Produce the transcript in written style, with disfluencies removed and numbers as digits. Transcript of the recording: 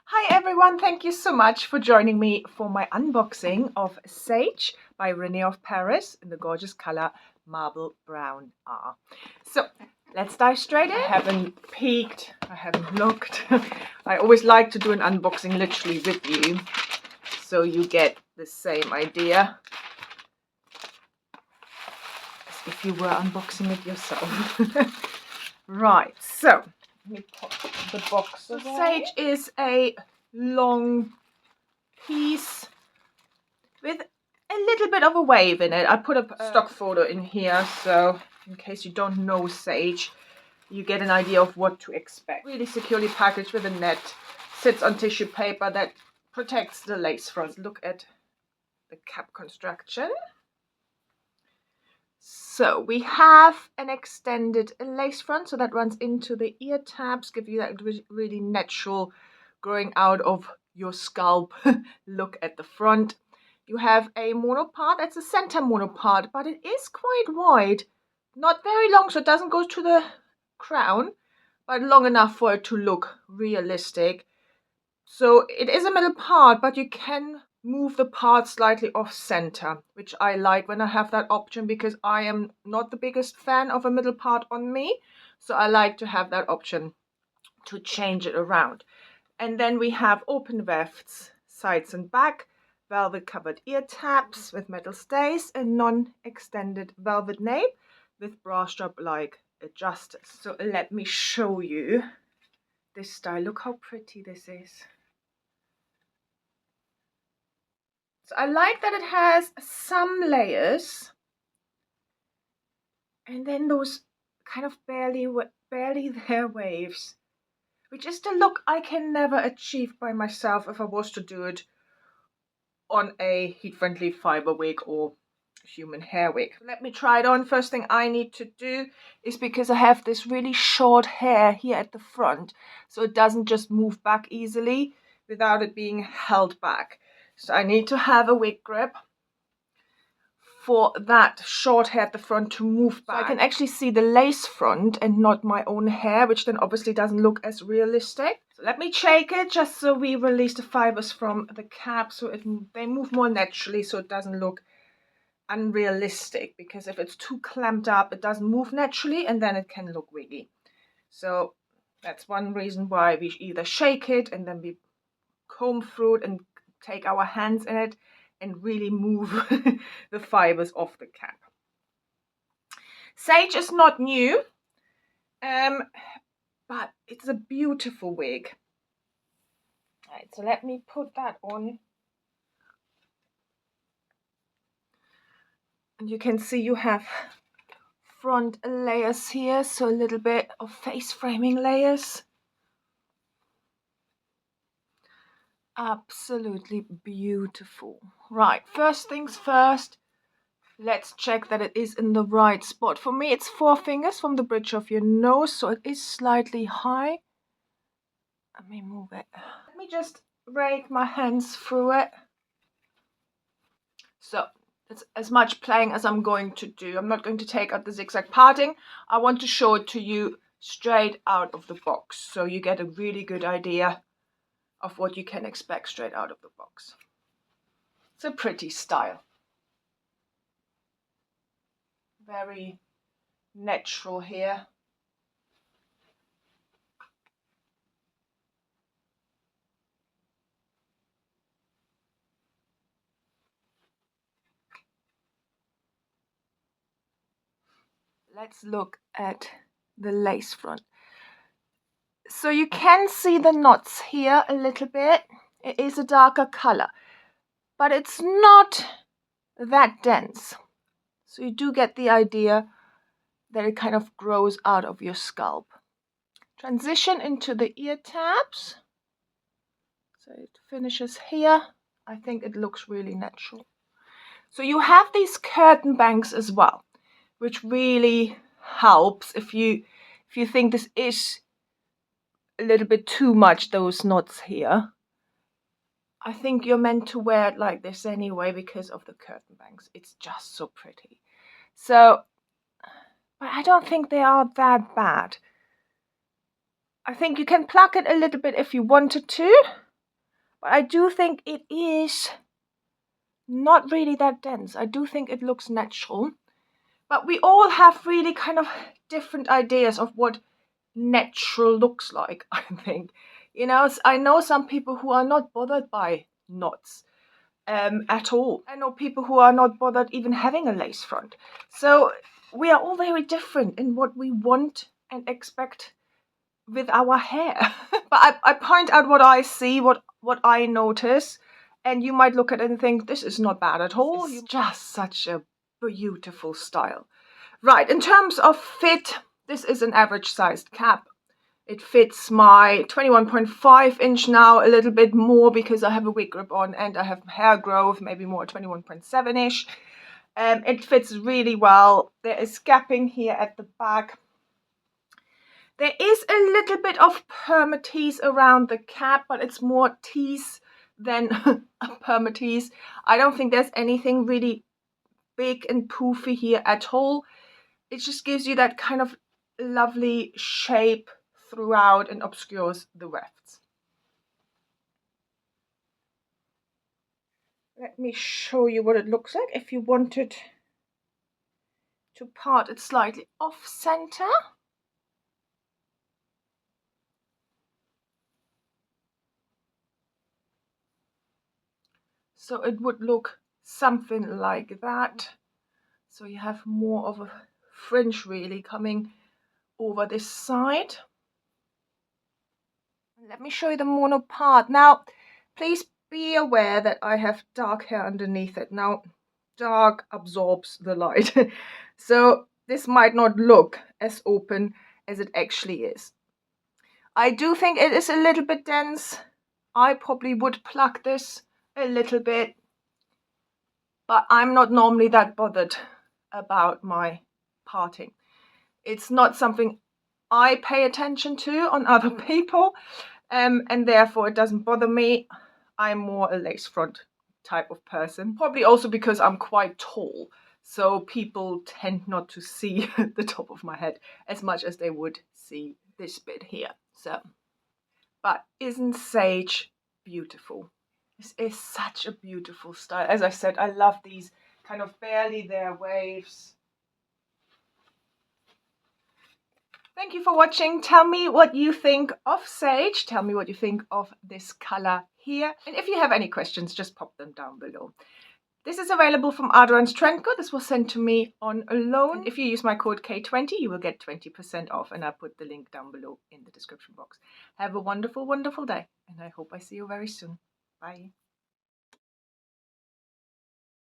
Hi everyone, thank you so much for joining me for my unboxing of Sage by Rene of Paris in the gorgeous color Marble Brown R. So let's dive straight in. I haven't peeked, I haven't looked. I always like to do an unboxing literally with you so you get the same idea as if you were unboxing it yourself. Right, so let me pop the box away. Sage is a long piece with a little bit of a wave in it. I put a stock photo in here, so in case you don't know Sage, you get an idea of what to expect. Really securely packaged with a net, sits on tissue paper that protects the lace front. Look at the cap construction. So we have an extended lace front, so that runs into the ear tabs, give you that really natural growing out of your scalp look at the front. You have a monopart, that's a center monopart, but it is quite wide. Not very long, so it doesn't go to the crown, but long enough for it to look realistic. So it is a middle part, but you can move the part slightly off center, which I like when I have that option because I am not the biggest fan of a middle part on me. So I like to have that option to change it around. And then we have open wefts, sides and back, velvet covered ear tabs with metal stays, and non-extended velvet nape with bra strap like adjusters. So let me show you this style. Look how pretty this is. So I like that it has some layers and then those kind of barely there waves, which is the look I can never achieve by myself if I was to do it on a heat-friendly fiber wig or human hair wig. Let me try it on. First thing I need to do is, because I have this really short hair here at the front, so it doesn't just move back easily without it being held back. So I need to have a wig grip for that short hair at the front to move back. So I can actually see the lace front and not my own hair, which then obviously doesn't look as realistic. So let me shake it just so we release the fibers from the cap so they move more naturally, so it doesn't look unrealistic, because if it's too clamped up it doesn't move naturally and then it can look wiggy. So that's one reason why we either shake it and then we comb through it and take our hands in it and really move the fibers off the cap. Sage is not new, but it's a beautiful wig. All right, so let me put that on. And you can see you have front layers here, so a little bit of face framing layers. Absolutely beautiful. Right, first things first, let's check that it is in the right spot. For me, it's 4 fingers from the bridge of your nose, so it is slightly high. Let me move it. Let me just rake my hands through it. So it's as much playing as I'm going to do. I'm not going to take out the zigzag parting. I want to show it to you straight out of the box, so you get a really good idea of what you can expect straight out of the box. It's a pretty style. Very natural here. Let's look at the lace front. So you can see the knots here a little bit. It is a darker color, but it's not that dense. So you do get the idea that it kind of grows out of your scalp. Transition into the ear tabs. So it finishes here. I think it looks really natural. So you have these curtain bangs as well, which really helps if you think this is a little bit too much, those knots here. I think you're meant to wear it like this anyway because of the curtain bangs. It's just so pretty. So, but I don't think they are that bad. I think you can pluck it a little bit if you wanted to. But I do think it is not really that dense. I do think it looks natural. But we all have really kind of different ideas of what natural looks like, I think. You know, I know some people who are not bothered by knots at all. I know people who are not bothered even having a lace front. So we are all very different in what we want and expect with our hair. But I point out what I see, what I notice, and you might look at it and think, this is not bad at all. It's just such a beautiful style. Right, in terms of fit, this is an average sized cap. It fits my 21.5 inch now, a little bit more because I have a wig grip on and I have hair growth, maybe more 21.7-ish. It fits really well. There is gapping here at the back. There is a little bit of permatease around the cap, but it's more tease than a permatease. I don't think there's anything really big and poofy here at all. It just gives you that kind of lovely shape throughout and obscures the wefts. Let me show you what it looks like if you wanted to part it slightly off center. So it would look something like that. So you have more of a fringe really coming over this side. Let me show you the mono part. Now, please be aware that I have dark hair underneath it. Now, dark absorbs the light. So this might not look as open as it actually is. I do think it is a little bit dense. I probably would pluck this a little bit, but I'm not normally that bothered about my parting. It's not something I pay attention to on other people, and therefore it doesn't bother me. I'm more a lace front type of person, probably also because I'm quite tall, so people tend not to see the top of my head as much as they would see this bit here. So, but isn't Sage beautiful? This is such a beautiful style. As I said, I love these kind of barely there waves. Thank you for watching. Tell me what you think of Sage. Tell me what you think of this color here. And if you have any questions, just pop them down below. This is available from Aderans Trendco. This was sent to me on a loan. And if you use my code K20, you will get 20% off. And I'll put the link down below in the description box. Have a wonderful, wonderful day. And I hope I see you very soon. Bye.